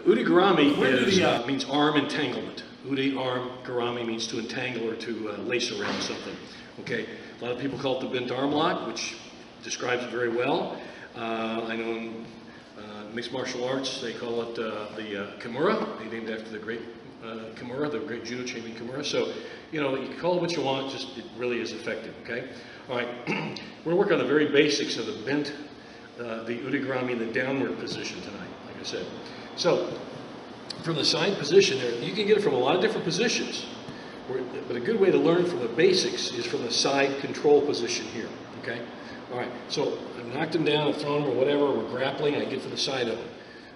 Ude Garami means arm entanglement. Ude, arm, Garami means to entangle or to lace around something. Okay, a lot of people call it the bent arm lock, which describes it very well. I know in mixed martial arts they call it the Kimura. They named after the great Kimura, the great judo champion Kimura. So, you know, you can call it what you want, just it really is effective. Okay, all right. We're working on the very basics of the bent, the Ude Garami in the downward position tonight, like I said. So, from the side position there, you can get it from a lot of different positions. But a good way to learn from the basics is from the side control position here, okay? All right, so I've knocked him down, I've thrown him or whatever, we're grappling, I get to the side of him.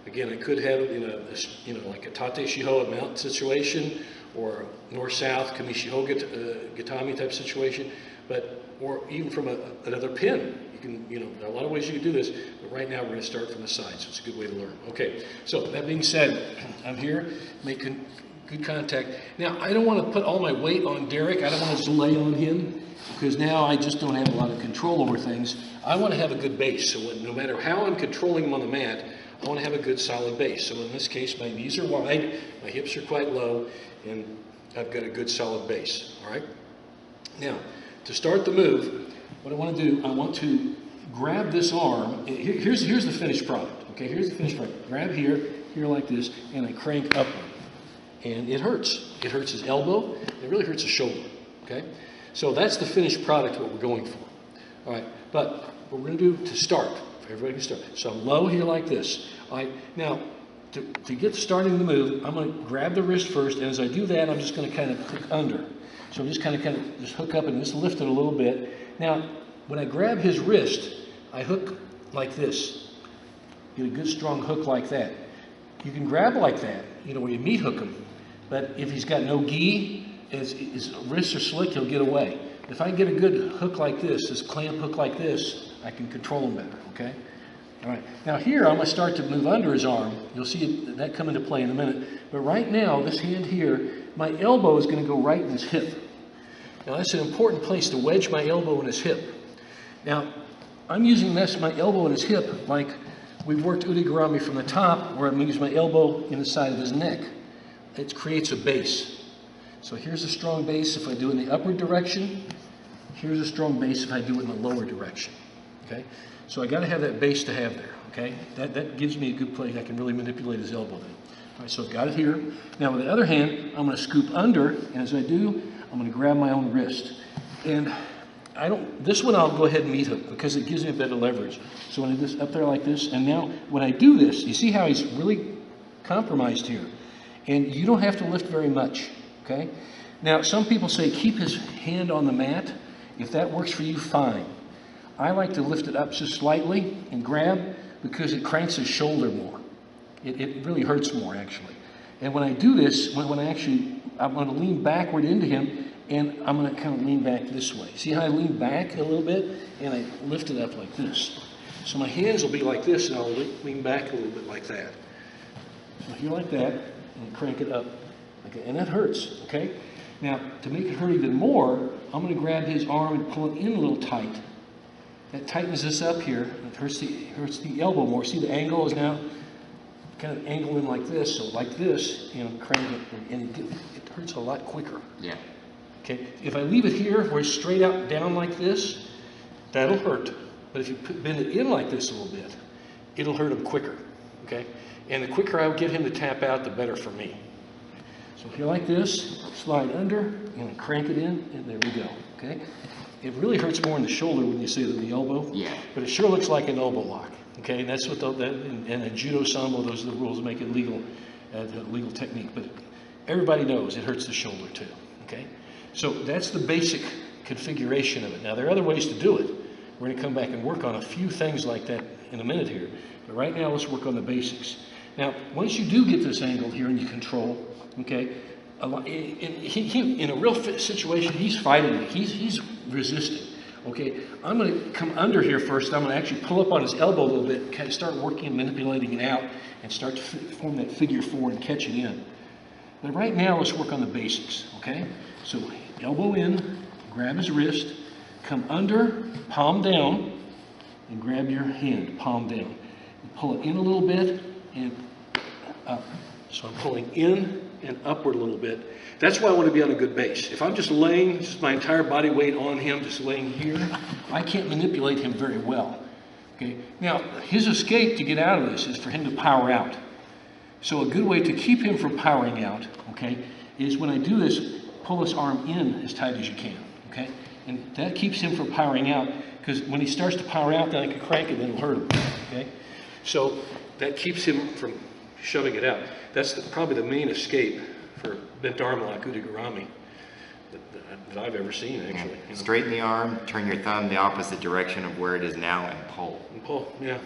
Again, I could have it in a, like a tate shiho, a mount situation, or north-south, kamishiho gatami type situation, or even from another pin. There are a lot of ways you can do this, but right now we're going to start from the side, so it's a good way to learn. Okay, so that being said, I'm here making good contact. Now, I don't want to put all my weight on Derek. I don't want to lay on him, because now I just don't have a lot of control over things. I want to have a good base, so no matter how I'm controlling him on the mat, I want to have a good solid base. So in this case, my knees are wide, my hips are quite low, and I've got a good solid base, all right? Now, to start the move, what I want to do, I want to grab this arm. Here's the finished product. Okay, here's the finished product. Grab here like this, and I crank upward. And it hurts. It hurts his elbow. It really hurts his shoulder. Okay, so that's the finished product, what we're going for. All right, but what we're going to do to start, everybody can start. So I'm low here like this. All right, now to get starting the move, I'm going to grab the wrist first, and as I do that, I'm just going to kind of hook under. So I'm just kind of just hook up and just lift it a little bit. Now, when I grab his wrist, I hook like this. Get a good strong hook like that. You can grab like that, where you meat hook him. But if he's got no gi, his wrists are slick, he'll get away. If I get a good hook like this clamp hook like this, I can control him better, okay? All right, now here I'm going to start to move under his arm. You'll see that come into play in a minute. But right now, this hand here, my elbow is going to go right in his hip. Now that's an important place to wedge my elbow in his hip. Now, I'm using my elbow in his hip like we've worked Ude Garami from the top, where I'm going to use my elbow in the side of his neck. It creates a base. So here's a strong base if I do it in the upward direction. Here's a strong base if I do it in the lower direction. Okay? So I got to have that base to have there. Okay? That gives me a good place. I can really manipulate his elbow then. All right, so I've got it here. Now with the other hand, I'm going to scoop under, and as I do, I'm going to grab my own wrist. And this one I'll go ahead and meat hook because it gives me a bit of leverage. So when I do this up there like this, and now when I do this, you see how he's really compromised here. And you don't have to lift very much, okay? Now, some people say keep his hand on the mat. If that works for you, fine. I like to lift it up just slightly and grab because it cranks his shoulder more. It really hurts more, actually. And when I do this, I'm going to lean backward into him, and I'm going to kind of lean back this way. See how I lean back a little bit, and I lift it up like this. So my hands will be like this, and I'll lean back a little bit like that. So here like that, and crank it up. Okay, and that hurts, okay? Now, to make it hurt even more, I'm going to grab his arm and pull it in a little tight. That tightens this up here. It hurts the elbow more. See, the angle is now kind of angle in like this, so like this, crank it, and it hurts a lot quicker. Yeah. Okay, if I leave it here where it's straight out down like this, that'll hurt. But if you bend it in like this a little bit, it'll hurt him quicker, okay? And the quicker I get him to tap out, the better for me. So here like this, slide under, and crank it in, and there we go, okay? It really hurts more in the shoulder when you see it in the elbow, but it sure looks like an elbow lock, okay? And that's what in a judo sambo, those are the rules that make it legal, legal technique. But everybody knows it hurts the shoulder too, okay? So that's the basic configuration of it. Now, there are other ways to do it. We're going to come back and work on a few things like that in a minute here. But right now, let's work on the basics. Now, once you do get this angle here and you control, okay, in a real situation, he's fighting me. He's resisting. Okay, I'm going to come under here first. I'm going to actually pull up on his elbow a little bit, kind of start working and manipulating it out, and start to form that figure four and catch it in. But right now, let's work on the basics. Okay, so elbow in, grab his wrist, come under, palm down, and grab your hand, palm down. And pull it in a little bit, and up. So I'm pulling in and upward a little bit. That's why I want to be on a good base. If I'm just laying, just my entire body weight on him, just laying here, I can't manipulate him very well. Okay. Now, his escape to get out of this is for him to power out. So a good way to keep him from powering out, okay, is when I do this, pull this arm in as tight as you can, okay? And that keeps him from powering out, because when he starts to power out, then I can crank it and it'll hurt him, okay? So that keeps him from shoving it out. That's probably the main escape for bent arm lock, Ude Garami, that I've ever seen, actually. You know? Straighten the arm, turn your thumb the opposite direction of where it is now, and pull. And pull, yeah.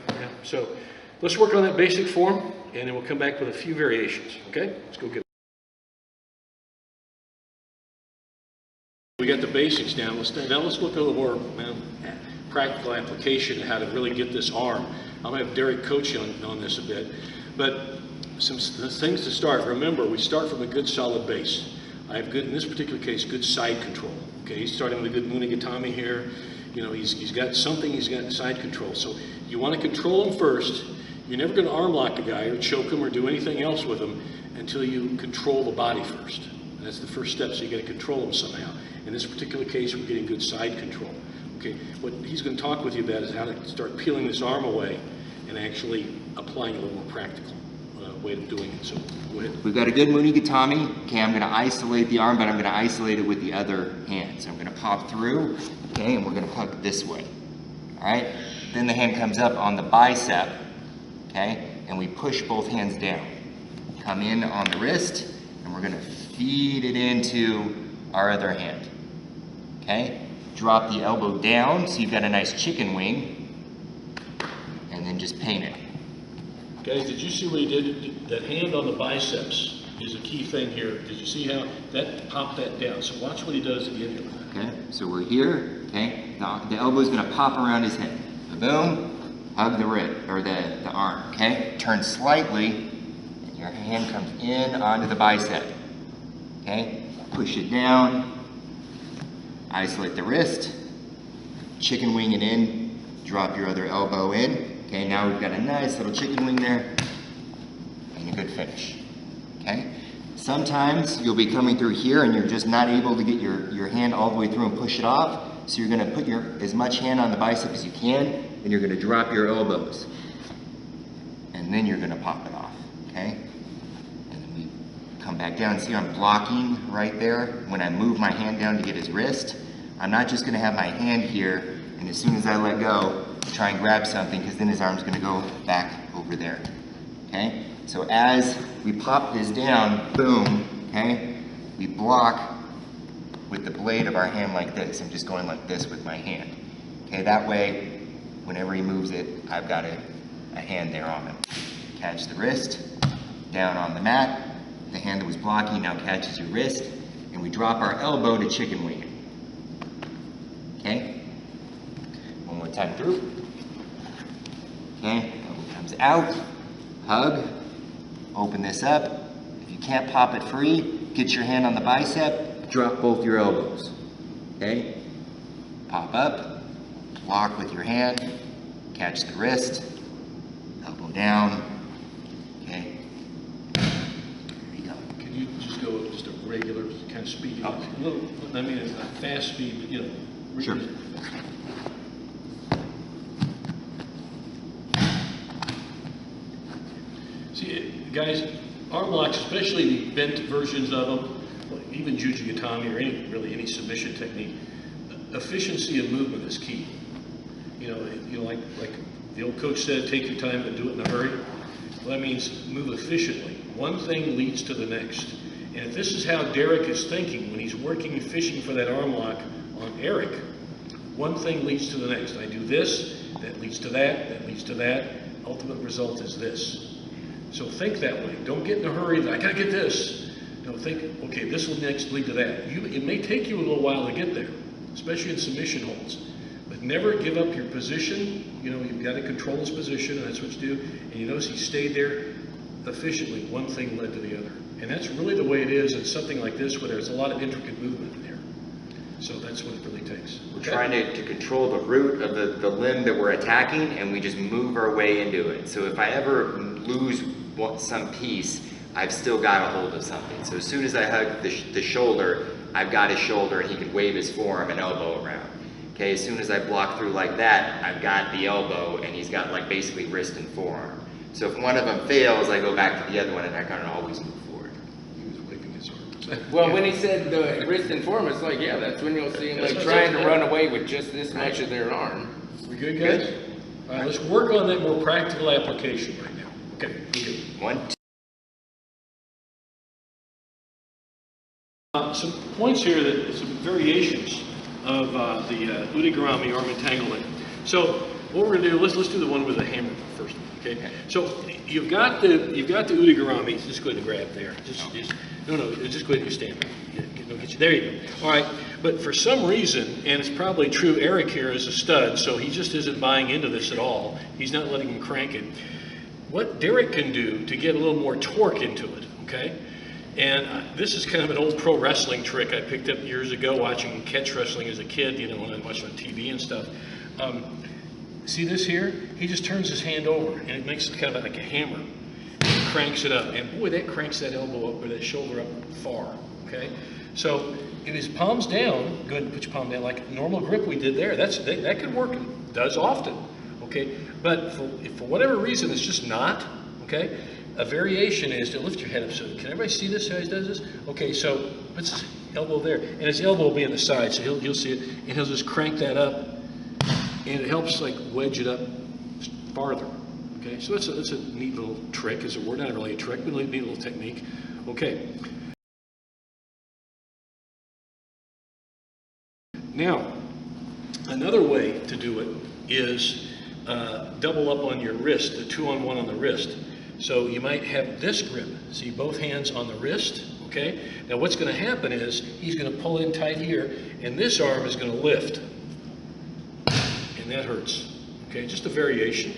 So let's work on that basic form, and then we'll come back with a few variations, okay? Let's go get it. We got the basics down. Now let's look at a little more practical application of how to really get this arm. I'm going to have Derek coach you on this a bit. But some things to start. Remember, we start from a good solid base. I have good, in this particular case, good side control. Okay, he's starting with a good Ude Garami here. You know, he's got something, he's got side control. So you want to control him first. You're never going to arm lock the guy or choke him or do anything else with him until you control the body first. And that's the first step, so you got to control him somehow. In this particular case, we're getting good side control. Okay, what he's going to talk with you about is how to start peeling this arm away and actually applying a little more practical way of doing it. So go ahead. We've got a good Ude Garami. Okay, I'm going to isolate the arm, but I'm going to isolate it with the other hand. So I'm going to pop through, okay, and we're going to hook this way. All right, then the hand comes up on the bicep, okay, and we push both hands down. Come in on the wrist, and we're going to feed it into our other hand. Okay, drop the elbow down so you've got a nice chicken wing, and then just paint it. Guys, did you see what he did? That hand on the biceps is a key thing here. Did you see how that popped that down? So watch what he does again here. Okay, so we're here, okay, the elbow is going to pop around his head. Boom, hug the wrist, or the arm, okay? Turn slightly, and your hand comes in onto the bicep, okay? Push it down, isolate the wrist, chicken wing it in, drop your other elbow in. Okay, now we've got a nice little chicken wing there, and a good finish, okay? Sometimes you'll be coming through here and you're just not able to get your hand all the way through and push it off, so you're gonna put as much hand on the bicep as you can, and you're gonna drop your elbows. And then you're gonna pop it off, okay? And then we come back down. See, I'm blocking right there. When I move my hand down to get his wrist, I'm not just gonna have my hand here, and as soon as I let go, try and grab something, because then his arm's going to go back over there. Okay? So as we pop this down, boom, okay, we block with the blade of our hand like this. I'm just going like this with my hand. Okay, that way, whenever he moves it, I've got a hand there on him. Catch the wrist, down on the mat. The hand that was blocking now catches your wrist, and we drop our elbow to chicken wing it. Okay? One more time through. Okay, elbow comes out, hug, open this up. If you can't pop it free, get your hand on the bicep, drop both your elbows. Okay, pop up, block with your hand, catch the wrist, elbow down. Okay, there you go. Can you just go just a regular kind of speed? A little, I mean, a fast speed, but, you know. Sure. See, guys, arm locks, especially the bent versions of them, even Jiu-Jitsu or any submission technique, efficiency of movement is key. You know, like the old coach said, take your time, but do it in a hurry. Well, that means move efficiently. One thing leads to the next. And if this is how Derek is thinking when he's working and fishing for that arm lock on Eric, one thing leads to the next. I do this, that leads to that leads to that. Ultimate result is this. So think that way. Don't get in a hurry that I gotta get this. Don't think, okay, this will next lead to that. It may take you a little while to get there, especially in submission holds. But never give up your position. You know, you've got to control his position, and that's what you do. And you notice he stayed there efficiently. One thing led to the other. And that's really the way it is in something like this where there's a lot of intricate movement in there. So that's what it really takes. We're trying to control the root of the limb that we're attacking, and we just move our way into it. So if I ever lose some piece, I've still got a hold of something. So as soon as I hug the shoulder, I've got his shoulder and he can wave his forearm and elbow around. Okay, as soon as I block through like that, I've got the elbow and he's got like basically wrist and forearm. So if one of them fails, I go back to the other one and I kind of always move forward. He was waving his arm. Well, when he said the wrist and forearm, it's like, yeah, that's when you'll see him like trying to run away with just this much of their arm. We good, guys? All right, let's work on that more practical application right now. Okay, we good. 1, 2. Some points here, that some variations of the Ude Garami arm entanglement. So what we're going to do, let's do the one with the hammer first. Okay. So you've got the Ude Garami. Just go ahead and grab there. Just go ahead and you stand there. There you go. All right. But for some reason, and it's probably true, Eric here is a stud, so he just isn't buying into this at all. He's not letting him crank it. What Derek can do to get a little more torque into it, okay? And this is kind of an old pro wrestling trick I picked up years ago watching catch wrestling as a kid, you know, when I watched on TV and stuff. See this here? He just turns his hand over and it makes it kind of like a hammer. And cranks it up. And boy, that cranks that elbow up or that shoulder up far, okay? So if his palm's down, go ahead and put your palm down like normal grip we did there. That could work, does often, okay? But if for whatever reason it's just not, okay? A variation is to lift your head up. So can everybody see this, how he does this? Okay, so puts his elbow there, and his elbow will be on the side, so you'll see it, and he'll just crank that up, and it helps like wedge it up farther. Okay, so that's a neat little trick, as it were. Not really a trick, but a neat little technique. Okay. Now, another way to do it is double up on your wrist, the 2-on-1 on the wrist. So you might have this grip, see both hands on the wrist, okay? Now what's going to happen is he's going to pull in tight here, and this arm is going to lift, and that hurts, okay? Just a variation,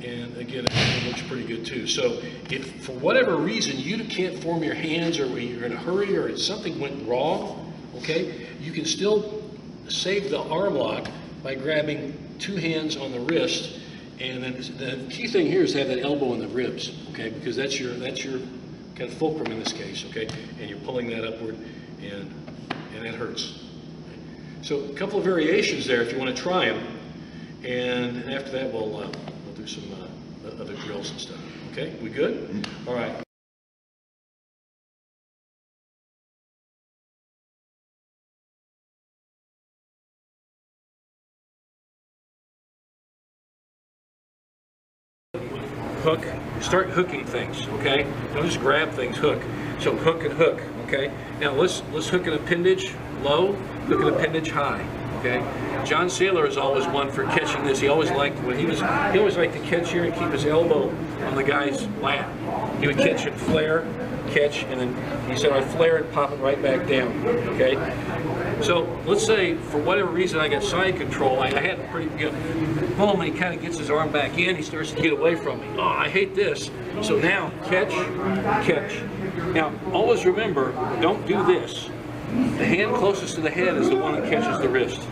and again, it looks pretty good too. So if for whatever reason you can't form your hands, or you're in a hurry, or something went wrong, okay, you can still save the arm lock by grabbing 2 hands on the wrist. And then the key thing here is to have that elbow in the ribs, okay? Because that's your kind of fulcrum in this case, okay? And you're pulling that upward, and that hurts. So a couple of variations there if you want to try them, and after that we'll do some other drills and stuff. Okay, we good? All right. Hook, start hooking things, okay? Don't just grab things, hook. So hook and hook, okay? Now let's hook an appendage low, hook an appendage high, okay? John Saylor is always one for catching this. He always liked, when he always liked to catch here and keep his elbow on the guy's lap. He would catch and flare, catch, and then he said I'd flare and pop it right back down, okay? So let's say for whatever reason I got side control, I had a pretty good pull, and he kind of gets his arm back in, he starts to get away from me. Oh, I hate this. So now catch, catch. Now always remember, don't do this. The hand closest to the head is the one that catches the wrist.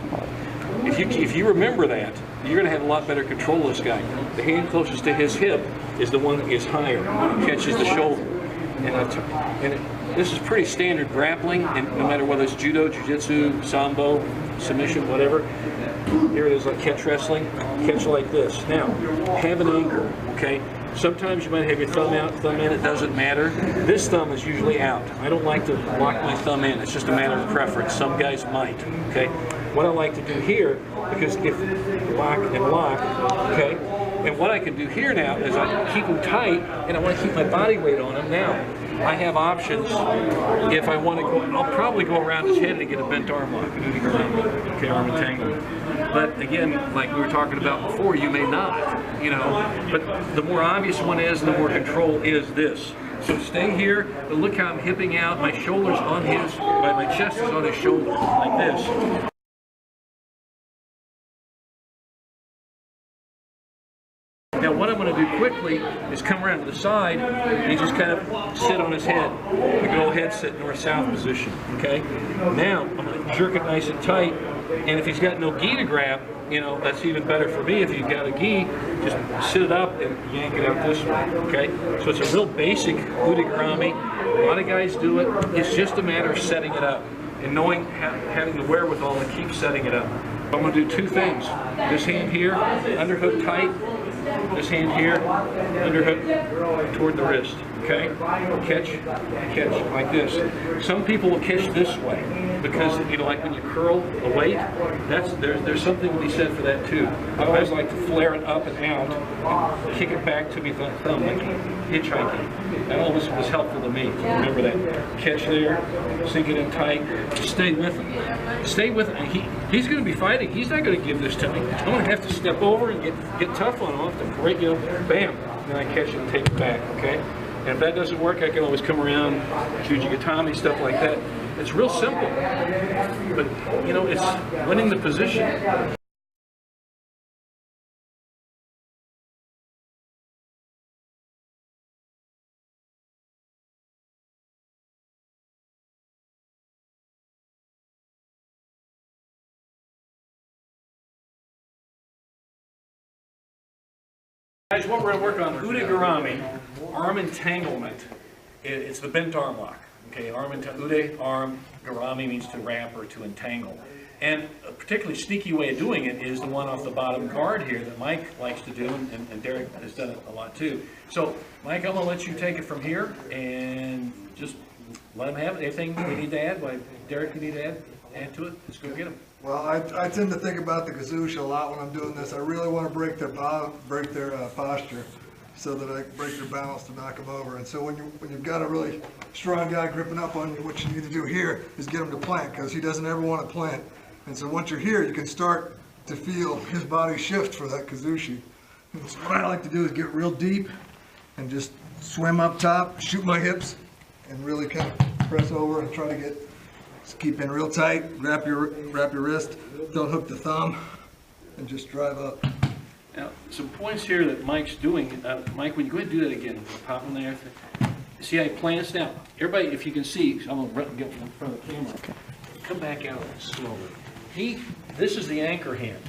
If you remember that, you're going to have a lot better control of this guy. The hand closest to his hip is the one that is higher, catches the shoulder. This is pretty standard grappling, and no matter whether it's judo, jiu-jitsu, sambo, submission, whatever. Here it is, like catch wrestling, catch like this. Now, have an anchor, okay? Sometimes you might have your thumb out, thumb in, it doesn't matter. This thumb is usually out. I don't like to lock my thumb in, it's just a matter of preference. Some guys might, okay? What I like to do here, because if lock and lock, okay? And what I can do here now is I keep them tight, and I want to keep my body weight on them. Now, I have options. If I want to go, I'll probably go around his head and get a bent arm lock, okay, arm entanglement. But again, like we were talking about before, you may not, you know. But the more obvious one is, the more control is this. So stay here, but look how I'm hipping out. My shoulder's on his, my chest is on his shoulder, like this. Now what I'm going to do quickly is come around to the side and just kind of sit on his head. The good old head sit north-south position, okay? Now I'm going to jerk it nice and tight, And if he's got no gi to grab, you know, that's even better for me. If you've got a gi, just sit it up and yank it out this way, okay? So it's a real basic Ude Garami. A lot of guys do it. It's just a matter of setting it up and knowing, having the wherewithal to keep setting it up. I'm going to do two things. This hand here, underhook tight. This hand here, underhook toward the wrist. Okay? Catch like this. Some people will catch this way because, you know, like when you curl the weight, there's something to be said for that too. I always like to flare it up and out and kick it back to me with the thumb, like hitchhiking. That always was helpful to me. Remember that. Catch there, sink it in tight, stay with him. Stay with him. He's going to be fighting. He's not going to give this to me. I'm going to have to step over and get tough on him. I'll have to break, you know, bam. And then I catch it and take it back, okay? And if that doesn't work, I can always come around, ju-jitsu, stuff like that. It's real simple, but you know, it's winning the position. Guys, what we're going to work on, Ude Garami, arm entanglement. It's the bent arm lock. Okay, Ude, arm, Garami means to wrap or to entangle. And a particularly sneaky way of doing it is the one off the bottom guard here that Mike likes to do, and Derek has done it a lot too. So, Mike, I'm going to let you take it from here and just let him have it. Anything we need to add? Derek, you need to add to it? Let's go get him. Well, I tend to think about the kazoosh a lot when I'm doing this. I really want to break their posture so that I break their balance to knock them over. And so when you've got a really strong guy gripping up on you, what you need to do here is get him to plant, because he doesn't ever want to plant. And so once you're here, you can start to feel his body shift for that kazushi. And so what I like to do is get real deep and just swim up top, shoot my hips, and really kind of press over and try to just keep in real tight, wrap your wrist, don't hook the thumb, and just drive up. Now, some points here that Mike's doing. Mike, when you go ahead and do that again, pop in there. See how he plants now? Everybody, if you can see, I'm going to get in front of the camera. Come back out slowly. This is the anchor hand.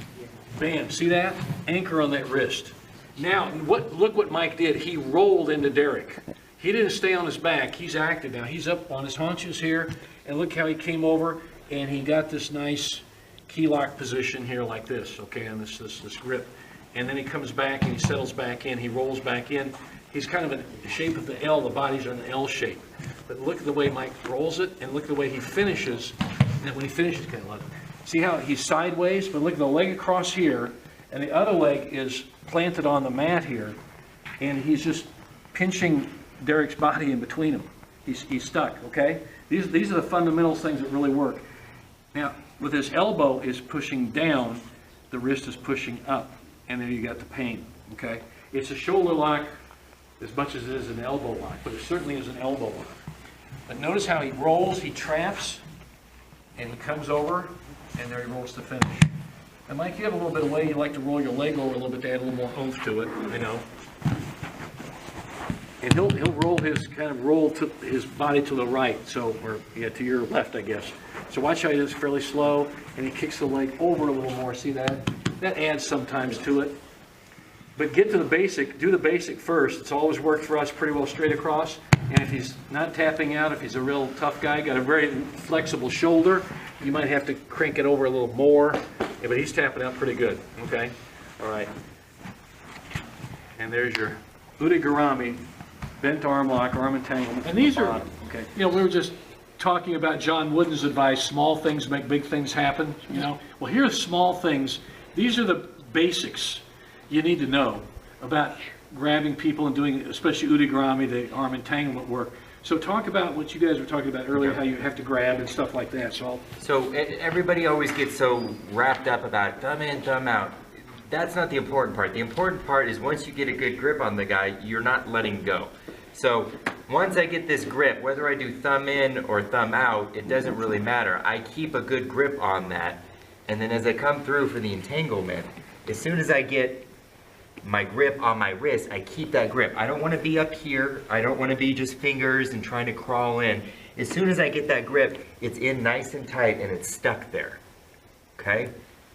Bam, see that? Anchor on that wrist. Now, look what Mike did. He rolled into Derek. He didn't stay on his back. He's active now. He's up on his haunches here. And look how he came over and he got this nice key lock position here like this, okay, on this grip. And then he comes back and he settles back in, he rolls back in. He's kind of in the shape of the L, the body's in the L shape. But look at the way Mike rolls it, and look at the way he finishes. And when he finishes, kind of like, see how he's sideways, but look at the leg across here, and the other leg is planted on the mat here, and he's just pinching Derek's body in between them. He's stuck, okay? These are the fundamental things that really work. Now, with his elbow is pushing down, the wrist is pushing up, and then you got the pain, okay? It's a shoulder lock as much as it is an elbow lock, but it certainly is an elbow lock. But notice how he rolls, he traps, and he comes over, and there he rolls to finish. And Mike, you have a little bit of way, you like to roll your leg over a little bit to add a little more oomph to it, I know. And he'll roll his body to the right, or to your left, I guess. So watch how he does fairly slow, and he kicks the leg over a little more. See that? That adds sometimes to it. But get to the basic. Do the basic first. It's always worked for us pretty well straight across. And if he's not tapping out, if he's a real tough guy, got a very flexible shoulder, you might have to crank it over a little more. Yeah, but he's tapping out pretty good. Okay. All right. And there's your Ude Garami. Bent arm lock, arm entanglement. And these are, okay. You know, we were just talking about John Wooden's advice, small things make big things happen, you know. Well, here's small things. These are the basics you need to know about grabbing people and doing, especially Ude Garami, the arm entanglement work. So talk about what you guys were talking about earlier, how you have to grab and stuff like that. So everybody always gets so wrapped up about thumb in, thumb out. That's not the important part. The important part is once you get a good grip on the guy, you're not letting go. So once I get this grip, whether I do thumb in or thumb out, it doesn't really matter. I keep a good grip on that, and then as I come through for the entanglement, as soon as I get my grip on my wrist, I keep that grip. I don't want to be up here. I don't want to be just fingers and trying to crawl in. As soon as I get that grip, it's in nice and tight and it's stuck there. Okay. okay?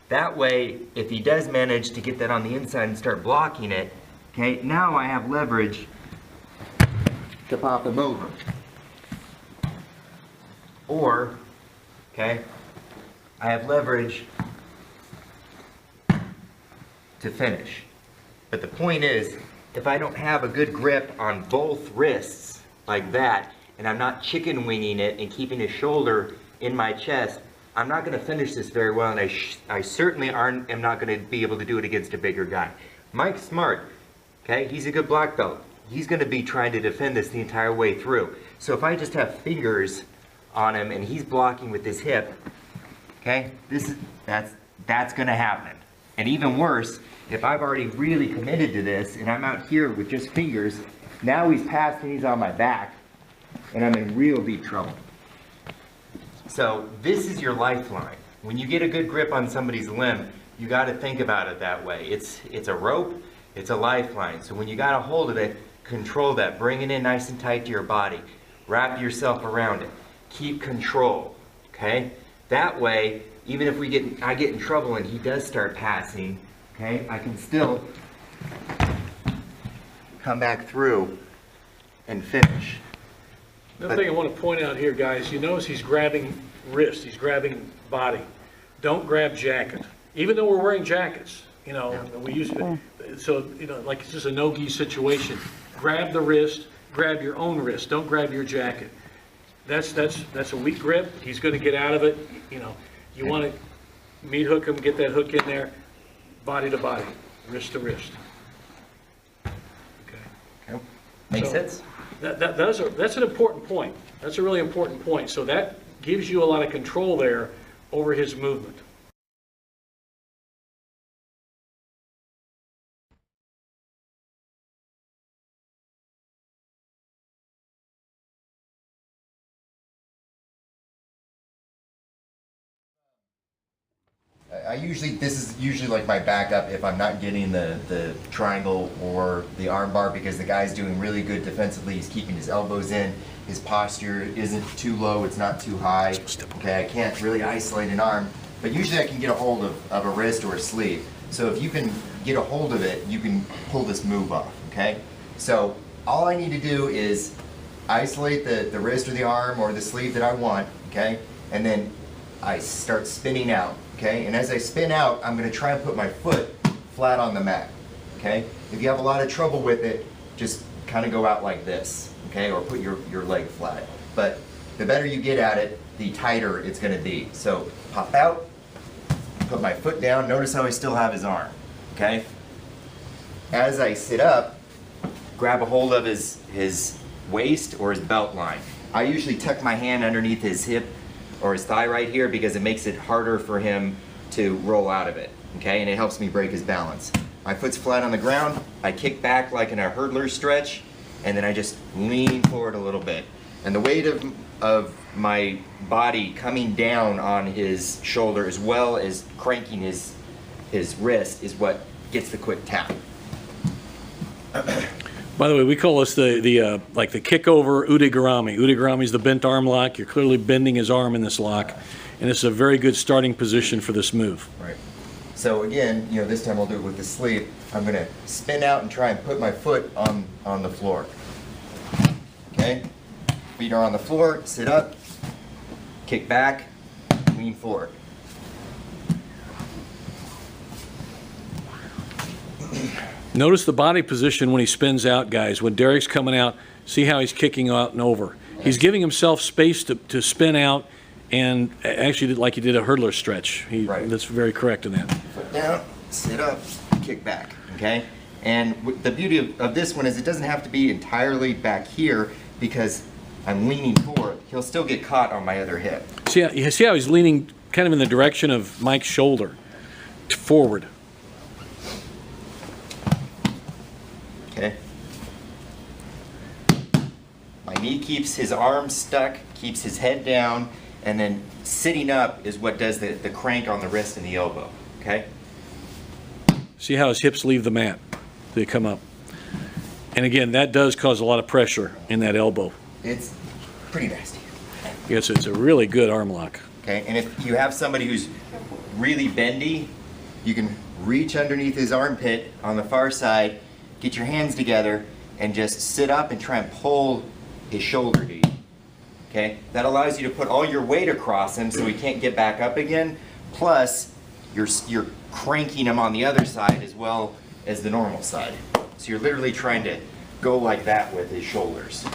That way, if he does manage to get that on the inside and start blocking it, okay, now I have leverage to pop him over. Or, okay, I have leverage to finish. But the point is, if I don't have a good grip on both wrists like that, and I'm not chicken winging it and keeping his shoulder in my chest, I'm not going to finish this very well, and I certainly am not going to be able to do it against a bigger guy. Mike's smart, okay? He's a good black belt. He's going to be trying to defend this the entire way through. So if I just have fingers on him and he's blocking with his hip, okay, that's going to happen. And even worse, if I've already really committed to this and I'm out here with just fingers, now he's passed and he's on my back, and I'm in real deep trouble. So this is your lifeline. When you get a good grip on somebody's limb, you got to think about it that way. It's a rope, it's a lifeline. So when you got a hold of it, control that. Bring it in nice and tight to your body. Wrap yourself around it. Keep control, okay? That way, even if I get in trouble and he does start passing, okay, I can still come back through and finish. Another thing I want to point out here, guys, you notice he's grabbing wrist, he's grabbing body. Don't grab jacket. Even though we're wearing jackets, you know, we use it, so, you know, like it's just a no-gi situation. Grab the wrist, grab your own wrist, don't grab your jacket. That's a weak grip. He's going to get out of it. You know, you want to meat hook him, get that hook in there, body to body, wrist to wrist. Okay. Makes sense? That's an important point. That's a really important point. So that gives you a lot of control there over his movement. This is usually like my backup if I'm not getting the triangle or the arm bar, because the guy's doing really good defensively. He's keeping his elbows in. His posture isn't too low, it's not too high. Okay, I can't really isolate an arm, but usually I can get a hold of a wrist or a sleeve. So if you can get a hold of it, you can pull this move off, okay? So all I need to do is isolate the wrist or the arm or the sleeve that I want, okay? And then I start spinning out, okay? And as I spin out, I'm gonna try and put my foot flat on the mat, okay? If you have a lot of trouble with it, just kind of go out like this, okay? Or put your leg flat. But the better you get at it, the tighter it's gonna be. So pop out, put my foot down, notice how I still have his arm, okay? As I sit up, grab a hold of his waist or his belt line. I usually tuck my hand underneath his hip or his thigh right here, because it makes it harder for him to roll out of it, okay? And it helps me break his balance. My foot's flat on the ground, I kick back like in a hurdler stretch, and then I just lean forward a little bit. And the weight of my body coming down on his shoulder, as well as cranking his wrist, is what gets the quick tap. By the way, we call this like the kick over Ude Garami. Ude Garami is the bent arm lock. You're clearly bending his arm in this lock, and it's a very good starting position for this move. Right. So again, you know, this time I'll do it with the sleeve. I'm gonna spin out and try and put my foot on the floor. Okay? Feet are on the floor, sit up, kick back, lean forward. Notice the body position when he spins out, guys. When Derek's coming out, see how he's kicking out and over. He's giving himself space to spin out, and actually like he did a hurdler stretch. Right. That's very correct in that. Foot down, sit up, kick back, okay? And the beauty of this one is it doesn't have to be entirely back here, because I'm leaning forward. He'll still get caught on my other hip. See how he's leaning kind of in the direction of Mike's shoulder, forward. Okay. My knee keeps his arm stuck, keeps his head down, and then sitting up is what does the crank on the wrist and the elbow, okay? See how his hips leave the mat. They come up. And again, that does cause a lot of pressure in that elbow. It's pretty nasty. Yes, it's a really good arm lock. Okay, and if you have somebody who's really bendy, you can reach underneath his armpit on the far side, get your hands together, and just sit up and try and pull his shoulder to you. Okay? That allows you to put all your weight across him so he can't get back up again. Plus, you're cranking him on the other side as well as the normal side. So you're literally trying to go like that with his shoulders.